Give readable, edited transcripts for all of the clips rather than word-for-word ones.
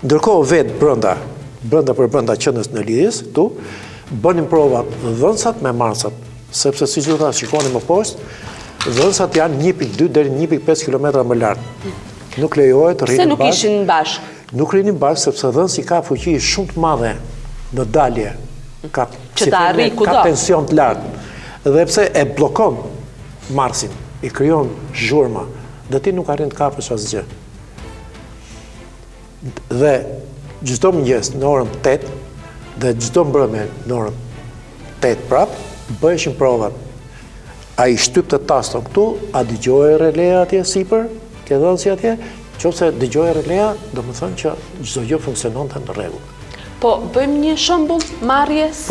Ndërkohë vetë brenda për brenda qendrës në lidhjes, këtu, bënin prova dhënsat me marsat, sepse si që ta shikoni më poshtë, dhënsat janë 1.2 deri 1.5 km më lartë. Nuk lejohet të rrinin bashkë. Pse nuk ishin bashkë? Nuk rrinin bashkë sepse dhënsi ka fuqi shumë të madhe në dalje. Ka tension të lartë. Dhe pse e bllokon marsin, i krijon zhurma, dhe ti nuk arrin të kapësh asgjë. Dhe çdo mëngjes në orën 8 dhe çdo mbrëmje në orën 8 prap bëheshin provat. Ai shtypte taston këtu, a dëgjoi relea atje sipër, ke dhënsi atje, nëse dëgjoi relea, domethënë që çdo gjë funksiononte në rregull. Po, bëjmë një shembull marrje si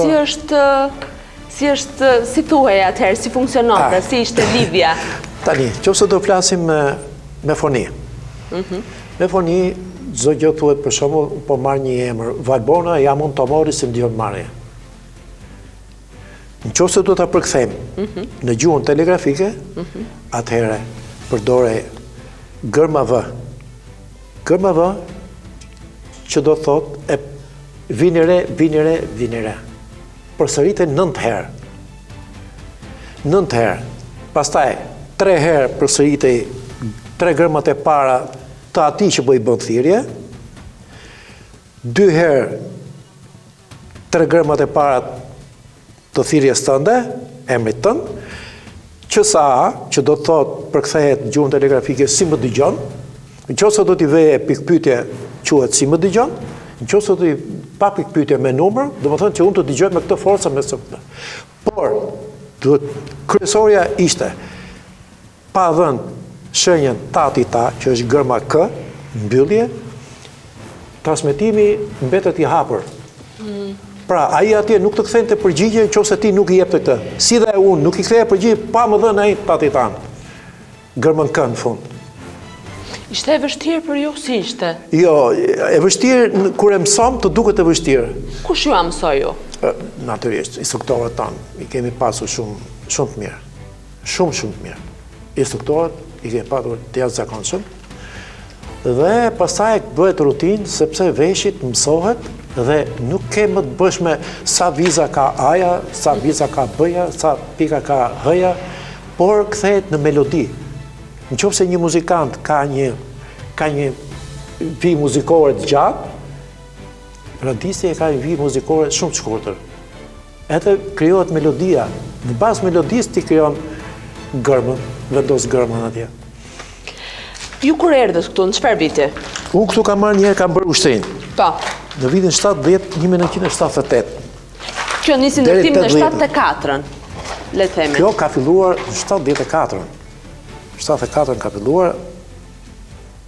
thuaj atëherë, si funksiononte, si ishte lidhja. Tani, nëse do flasim me foni. Me foni, çdo gjë thuhet për shembull, po marr një emër, Valbona, ja mund ta mori si ndjon marrje. Nëse do ta përkthejmë në gjuhën telegrafike, atëherë përdore gërma V. Gërma V që do thotë vini re. Përsëritet 9 herë. 9 herë. Pastaj 3 herë përsëritej 3 gërmat e para të atij që bën thirrje. 2 herë 3 gërmat e para të thirrjes tënde, emrit tënd. QSA, që do të thotë përkthehet në gjuhën telegrafike si më dëgjon. Nëse do t'i veje pikpyetje quhet si më dëgjon. Nëse do t'i pa pikpyetje me numër, do të thonë që unë të dëgjoj me këtë forcë me këtë. Por kryesorja ishte pa dhënë shenjën tati ta, që është gërma K, mbyllje, transmetimi mbetet i hapur. Pra, ai atje nuk të kthente përgjigje nëse ti nuk i jep të këtë. Si dhe unë nuk i ktheja përgjigje pa më dhënë ai tati tanë. Gërmën K në fund. Ishte e vështirë për ju, si ishte? Jo, e vështirë, kur e mësom, të duket e vështirë. Kush ju a mësoj ju? Natyrisht, instruktorët tanë, i kemi pasur shumë të mirë. Shumë të mirë. Instruktorët i kemi pasur të jashtëzakonshëm. Dhe pastaj bëhet rutinë, sepse veshit mësohet dhe nuk ke më të bësh me sa viza ka A-ja, sa viza ka B-ja, sa pika ka H-ja, por kthehet në melodi. Nëse një muzikant ka një vijë muzikore të gjatë, radisti e ka një vijë muzikore shumë të shkurtër. Edhe krijohet melodia. Në bazë melodisë ti krijon gërmën, vendos gërmën atje. Ju kur erdhët këtu, në çfarë viti? Unë këtu kam marrë një herë, kam bërë ushtrinë. Po. Në vitin 1978. Kjo nisi ndërtim në 74-ën, le të themi. Kjo ka filluar në 74-ën. 74 ka filluar,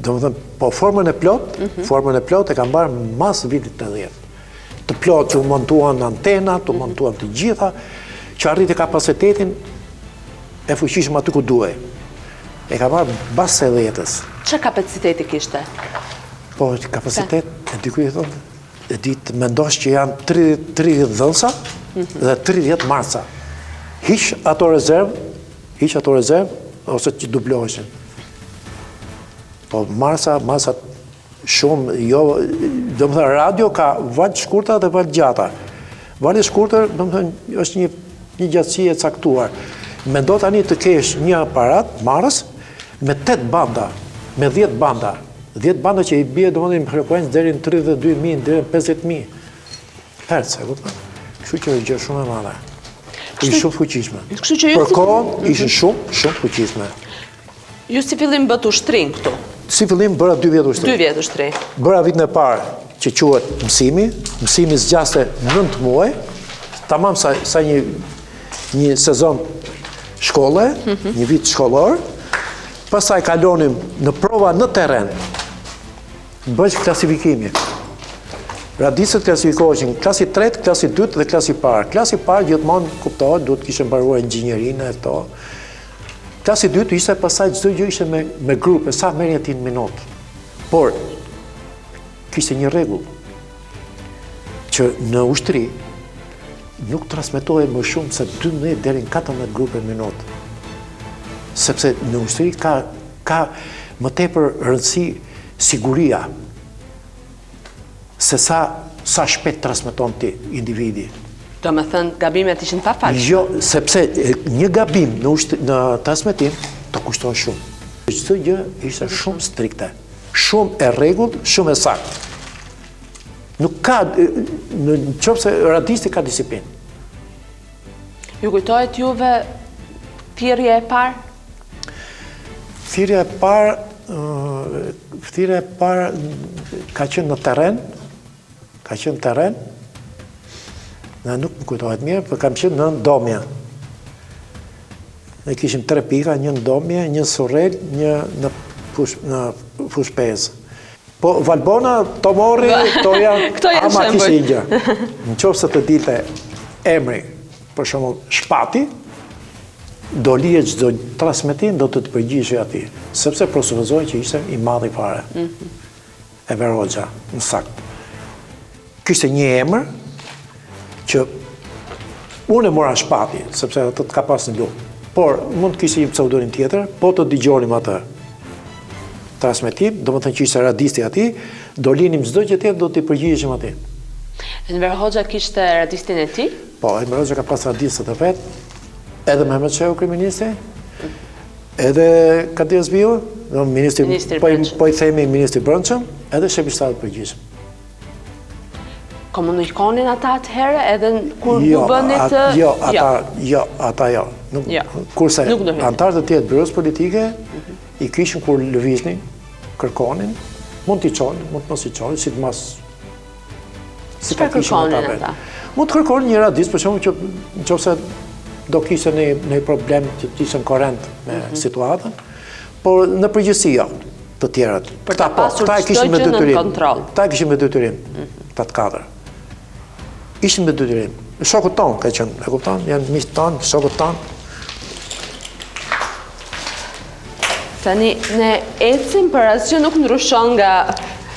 domethënë, po formën e plot e ka mbarë mas vitit 80. Të plot që u montuan antenat, u montuan të gjitha, që arriti kapacitetin e fuqishëm aty ku duhej. E ka marrë bas 80-s. Çfarë kapaciteti kishte? Po, kapacitet, e dikuj e thonë, e ditë mendosh që janë 30 dhënsa dhe 30 marca. Hiq ato rezervë, ose që dubloheshin. Po masat shumë, jo, do më thënë, radio ka valë shkurta dhe valë gjata. Valë shkurtër, do më thënë, është një gjatësi e caktuar. Mendo tani të kesh një aparat, marës, me 8 banda, me 10 banda. 10 banda që i bie, do më thënë, frekuencë deri në 32.000, deri në 50.000 hertz, e kupton? Kështu që është gjë shumë e madhe. Ishë shumë fuqishme. Për kohën ishë shumë fuqishme. Ju si fillim bët ushtrin këtu? Si fillim bëra 2 vjetë ushtrin. 2 vjetë ushtrin. Bëra vitin e parë që quhet mësimi zgjaste 9 muaj, tamam sa një sezon shkolle, një vit shkollor, pastaj kalonim në prova në terren. Bëj klasifikimi. Radistët klasifikoheshin klasi 3, klasi 2 dhe klasi parë. Klasi parë gjithmonë kuptohet, duhet kishte mbaruar inxhinierinë e këto. Klasi 2 ishte pastaj çdo gjë ishte me grupe, sa merrje ti në minutë. Por kishte një rregull që në ushtri nuk transmetohej më shumë se 12 deri në 14 grupe në minutë. Sepse në ushtri ka më tepër rëndësi siguria. se sa shpejt transmeton ti individi. Do me thënë, gabimet ishin pa falë. Jo, sepse një gabim në transmetim të kushton shumë. Çdo gjë ishte shumë strikte, shumë e rregullt, shumë e saktë. Nuk ka, në qoftë se radisti ka disiplinë. Ju kujtohet juve thirrja e parë? Thirrja e parë ka qenë në terren, në nuk më kujtohet mirë, për kam qenë në ndomje. Ne kishim 3 pika, një ndomje, një surrel, një në fushpezë. Po Valbona, Tomori, këto janë ama kishë i gjë. Në qoftë se të dilte emri, për shembull Shpati, do lihet çdo transmetim do të përgjigje atij, sepse presupozohej që ishte i madh i fare. Enver Hoxha, në sakt. Kishte një emër që unë e mora Shpati, sepse atë ka pas në luftë. Por mund të kishte një pseudonim tjetër, po të dëgjonim atë transmetim, do më thënë që ishte radisti ati, do linim çdo gjë tjetër, do t'i përgjigjeshim atij. Enver Hoxha kishte radistin e tij? Po, Enver Hoxha ka pas radistët e vet, edhe Mehmet Shehu kryeministri, edhe Kadir Zbiu, po i themi ministri brendshëm, edhe shefi i shtetit përgjithshëm. Komunikonin ata atëherë edhe kur ju bënit... Jo. Kurse antarët e tjerë të byrës politike i kishin kur lëviznin, kërkonin, mund t'i qonin, mund të mos i qonin, si të mas... Çfarë kërkonin ata? Mund të kërkonin një radist, për shembull që nëse do kishte një problem që të ishte korrent me situatën, por në përgjithësi jo, të tjerët. Për ta pasur çdo gjë në kontroll. Ta kishin me detyrim, ta të katër. Ishin me detyrim. Shokut ton ka qenë, e kupton? Janë miqtë ton, shokut ton. Tani ne ecim për asgjë nuk ndryshon nga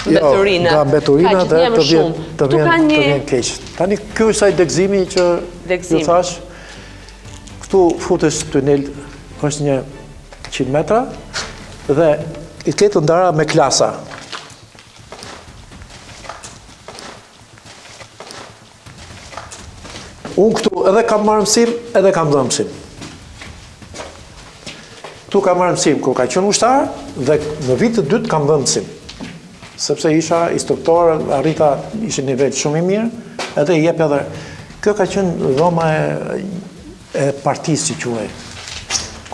mbeturina. Nga mbeturina dhe të vjen keq. Tani ky është ai degëzimi që ju thash. Këtu futesh tunel, është një 100 metra dhe i ketë ndara me klasa. Unë këtu edhe kam marrë mësim, edhe kam dhënë mësim. Këtu kam marrë mësim kur ka qenë ushtar dhe në vitin e dytë kam dhënë mësim. Sepse isha instruktor, arrita ishte nivel shumë i mirë, edhe i jep edhe. Kjo ka qenë dhoma e partisë, si quhej.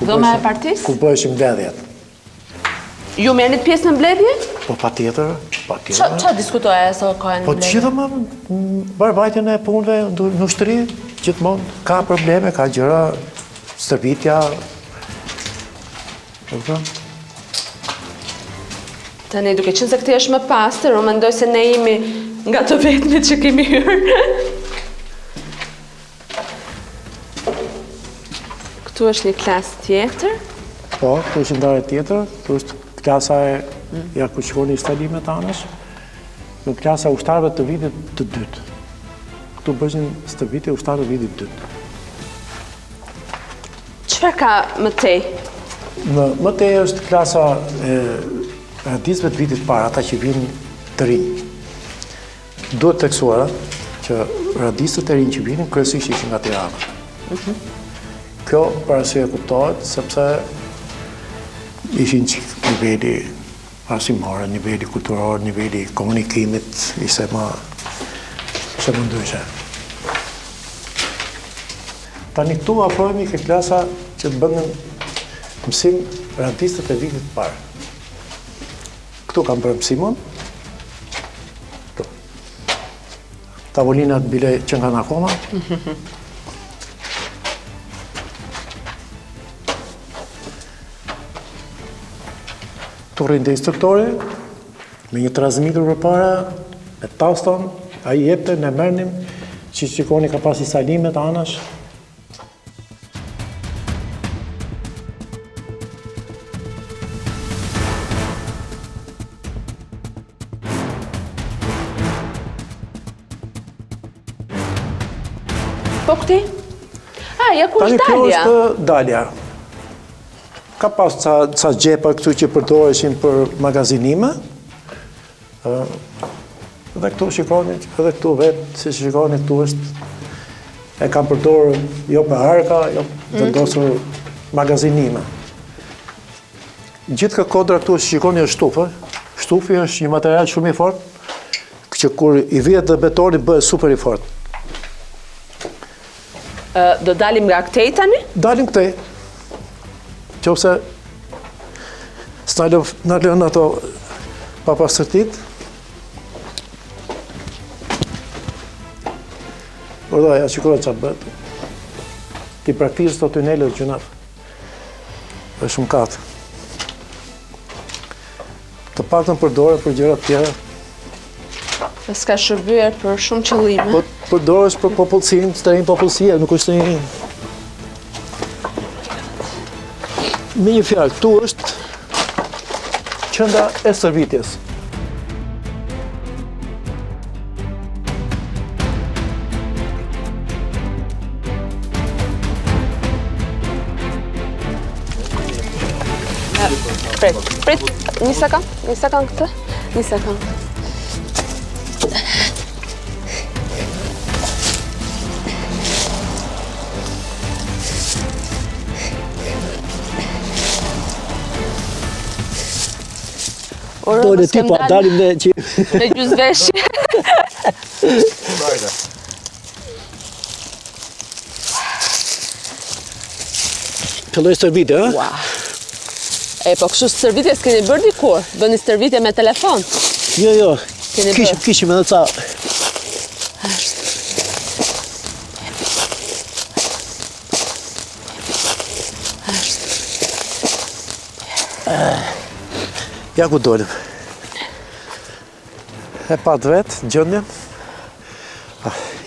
Dhoma e partisë? Ku bëheshin mbledhjet. Ju merrnit pjesë në mbledhje? Po patjetër. Çfarë diskutoja aso kohën? Po gjithmonë barbajtjen e punëve në ushtri, gjithmonë ka probleme, ka gjëra, stërvitja. Tani duke qenë se këtë është më pastër, unë mendoj se ne jemi nga të vetmit që kemi hyrë. Këtu është një klasë tjetër. Po, këtu është ndarje tjetër, këtu është klasa e ku shkoni instalimet anësh, në klasa ushtarëve të vitit të dytë. Këtu bëshin stërvitje ushtarëve të vitit të dytë. Çfarë ka më tej? Më tej është klasa e radistëve të vitit parë, ata që vinë të rinj. Duhet të teksuara që radistët e rinj që vinë, kryesisht ishin nga Tirana. Kjo për arsye kuptohet, sepse ishin niveli arsimore, niveli kulturor, niveli komunikimit, ishte më ndryshe. Tani këtu afrohemi ke klasa që bënën mësim radistët e vitit parë. Këtu kam bërë mësimon. Tavolinat bile që nga në akoma. Tu rrinde instruktori, me një transmitur për para, me taston, a i jepte, ne mërnim, që shikoni ka pas instalimet anash. Po këti? Ja ku është dalja? Tani kjo është dalja. Ka pas ca gjepa këtu që përdoreshin për magazinime. Edhe këtu shikoni, edhe këtu vetë, si shikoni këtu është, e kam përdorur jo për harka, jo vendosur magazinime. Gjithë kodra këtu shikoni është shtufë. Shtufi është një material shumë i fortë, që kur i vjet dhe betoni bëhet super i fortë. Do dalim nga këtej tani? Dalim këtej. Qofse s'na lënë ato papastërtit. Ja shikoj çfarë bëhet. Ti praktikisht të tunelet gjunaf. Është shumë katë. Të paktën përdore për gjëra të tjera. S'ka shërbyer për shumë qëllime. Po përdoresh për popullsinë, stërin popullsia, nuk është një. Me një fjalë, këtu është qendra e stërvitjes. Prit, një sekond këtë, një sekond. Dole ti po dalim dhe që... Në gjysveshje. Filloj stërvitje, ha? Wow. Po kështu stërvitje s'keni bërë dikur? Bëni stërvitje me telefon? Jo. Kishim edhe ca... Ja ku dolim. E pat vetë, gjëndjen.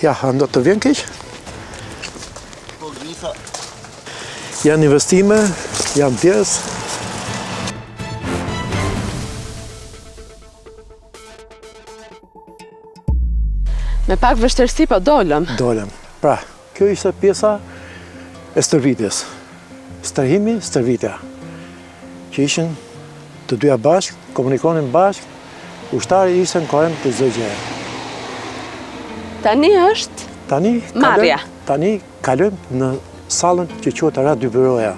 Ja, ndo të vjen keq. Janë investime, janë pjesë. Me pak vështirësi po dolëm. Dolëm. Pra, kjo ishte pjesa e stërvitjes. Stërhimi, stërvitja. Që ishin të dyja bashkë, komunikonin bashkë, ushtari ishte në kohën të çdo gjëje. Tani është? Marrja. Tani kalojmë në sallën që quhet radiobyroja.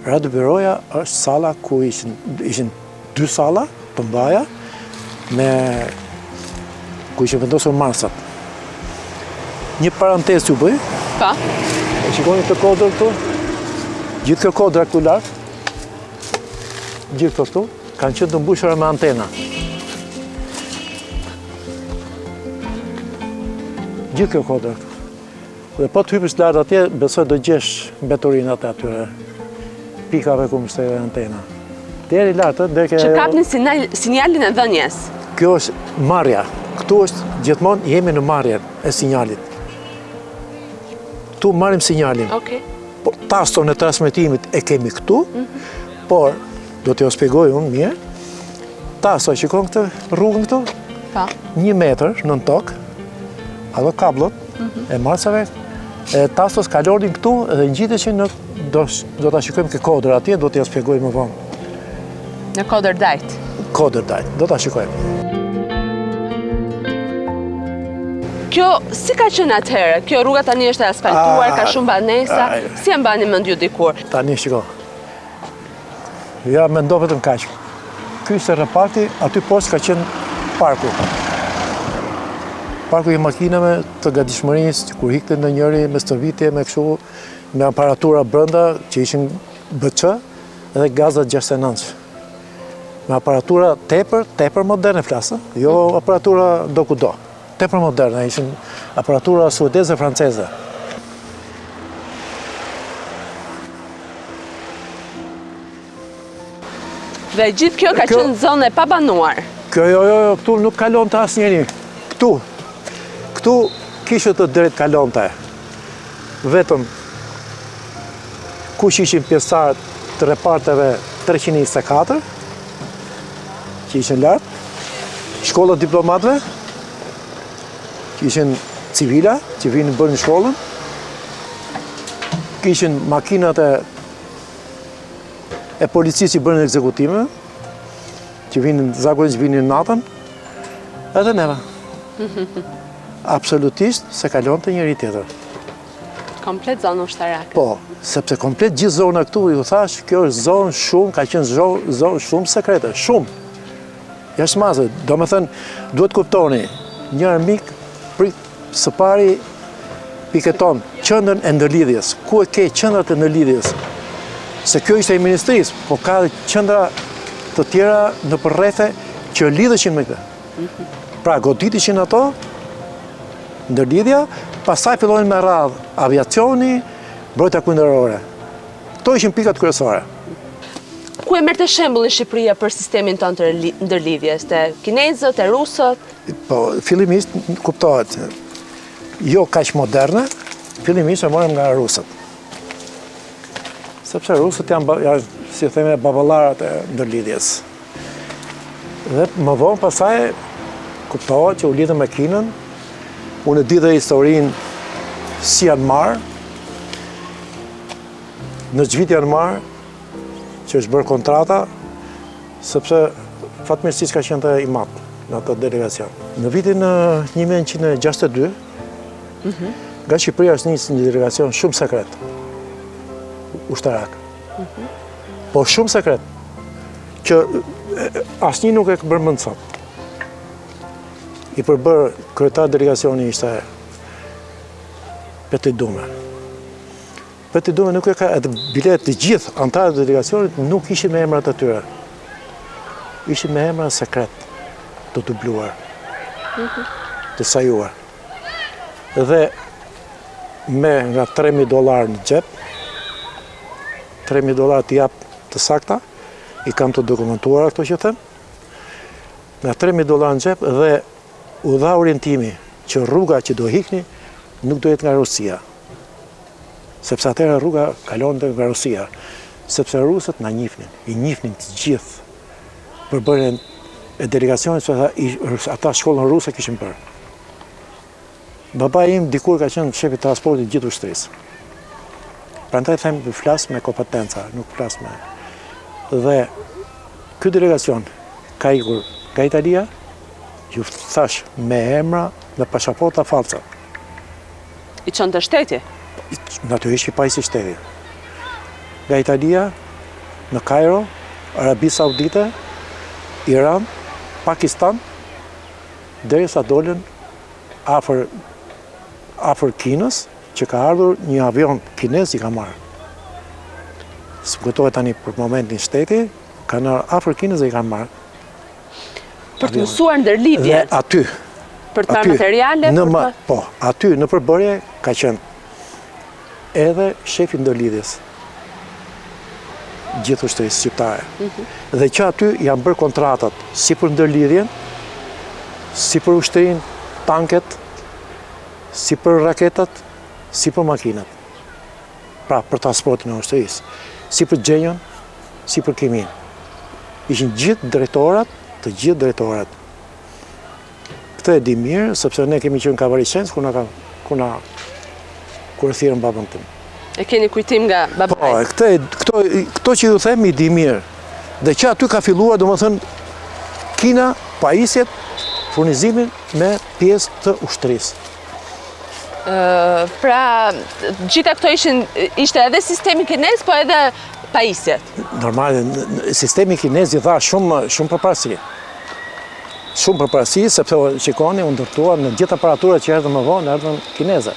Radiobyroja është salla ku ishin dy salla të mbaja ku ishin vendosur marsat. Një parantezë ju bëj. Pa. E shikoni këtë kodrë këtu? Gjithë kjo kodra këtu lart. Gjithë këtu kanë qenë të mbushura me antena. Gjithë kjo kodra këtu. Dhe po të hypësh lart atje, besoj do gjesh mbeturinat e atyre pikave ku mbështetet antena. Deri lart, që kapni sinjalin e dhënjes. Kjo është marrja. Këtu është gjithmonë jemi në marrjen e sinjalit. Këtu marrim sinjalin. Okej. Taston e transmetimit e kemi këtu, por do t'jo shpjegoj unë mirë. Tasto, shikon këtë rrugën këtu? Pa. 1 metër nën tokë, ato kablot e marsave, tastos kalonin këtu dhe ngjiteshin do ta shikojmë këtë kodër atje, do t'ja shpjegoj më vonë. Në kodër dajt. Kodër dajt, do ta shikojmë. Kjo si ka qenë atëherë? Kjo rruga tani është asfaltuar, ka shumë banesa. Si e mbani mend ju dikur? Tani shiko. Ja mendo vetëm kaq. Ky ishte reparti, aty poshtë ka qenë parku. Parku i makinave të gatishmërisë, kur hikte ndonjëri me stërvitje, me kështu, me aparatura brenda që ishin BC dhe gazat 69. Me aparatura tepër moderne flasë, jo aparatura do kudo. Tepër moderne, ishin aparatura suedeze franceze. Dhe gjithë kjo ka qenë zonë e pabanuar. Kjo jo, këtu nuk kalon të asnjëri. Këtu kishte të drejt kalon të. Vetëm kush ishin pjesëtarët të reparteve 324, që ishin lart, shkollat diplomatëve, që ishin civila, që vinin bërnë shkollën, kishin makinat e policisë që bërnë ekzekutime, që zakonisht vinin natën, edhe neve. Absolutisht se kalon të njëri tjetër. Komplet zonë ushtarake. Po, sepse komplet gjithë zona këtu, ju thash, kjo është zonë shumë, ka qenë zonë shumë sekrete, shumë. Jashtë mazë, do më thënë, duhet kuptoni, një armik, së pari, piketon, qëndën e ndërlidhjes. Ku e ke qëndrat e ndërlidhjes? Se kjo ishte e ministrisë, po ka dhe qëndra të tjera në përrethe që lidheshin me këtë. Pra, goditishin ato, ndërlidhja, pastaj fillojnë me radhë aviacioni, mbrojtja kundërore. Këto ishin pikat kryesore. Ku e merrte shembullin Shqipëria për sistemin tonë të ndërlidhjes, te kinezët, te rusët? Po, fillimisht kuptohet, jo kaq moderne, fillimisht e morëm nga rusët. Sepse rusët janë si theme, baballarat e ndërlidhjes. Dhe më vonë pastaj kuptohet që u lidhëm me Kinën. Unë e di dhe historinë si janë marë, në gjvit janë marë, që është bërë kontrata, sepse fatmirësisht ka qenë të i matë në atë delegacion. Në vitin 1962, nga Shqipëria është njësë një delegacion shumë sekret, ushtarak. Po shumë sekret, që asnjë nuk e bërë sot. I përbërë kryetar delegacioni ishte Peti Dume. Peti Dume nuk e ka, edhe bilet të gjithë antarët e delegacionit nuk ishin me emrat të tyre. Ishin me emra sekret, të dubluar, të sajuar. Dhe me nga $3.000 në gjep, $3.000 të japë të sakta, i kam të dokumentuar këto që them, nga $3.000 në gjep dhe u dha orientimi që rruga që do hikni nuk do jetë nga Rusia. Sepse atëherë rruga kalonte nga Rusia. Sepse rusët na njihnin, i njihnin të gjithë për bërjen e delegacionit, se ata shkollën ruse kishin bërë. Baba im dikur ka qenë shefi transportit gjithë ushtrisë. Prandaj them flas me kompetenca, nuk flas me. Dhe ky delegacion ka ikur nga Italia, ju thash, me emra dhe pasaporta falca. I qënë të shteti? Natyrisht i pajisi shteti. Nga Italia, në Kairo, Arabi Saudite, Iran, Pakistan, derisa dolën afër Kinës, që ka ardhur një avion kinez i ka marrë. Së kujtohet tani për momentin shteti, ka në afër Kinës dhe i ka marrë. Për të mësuar ndërlidhje? Dhe aty. Për të marrë materiale? Po, aty në përbërje ka qenë edhe shefi ndërlidhjes gjithë ushtrisë shqiptare. Dhe që aty janë bërë kontratat si për ndërlidhjen, si për ushtrinë, tanket, si për raketat, si për makinat. Pra, për transportin e ushtrisë. Si për gjenjon, si për kimin. Ishin gjithë drejtorat, të gjithë drejtorat. Këtë e di mirë, sepse ne kemi qenë kavarishenës, kur e thirën babën tim. E keni kujtim nga babaj? Po, këto që ju them i di mirë. Dhe që aty ka filluar, do më thënë, Kina, pajisjet, furnizimin me pjesë të ushtrisë. Pra, gjitha këto ishte edhe sistemi kinez, po edhe pajisjet? Normal, sistemi kinez i dha shumë përparësi. Shumë përparësi, sepse shikoni, u ndërtuar në gjithë aparaturët që erdhën më vonë, erdhën kineze.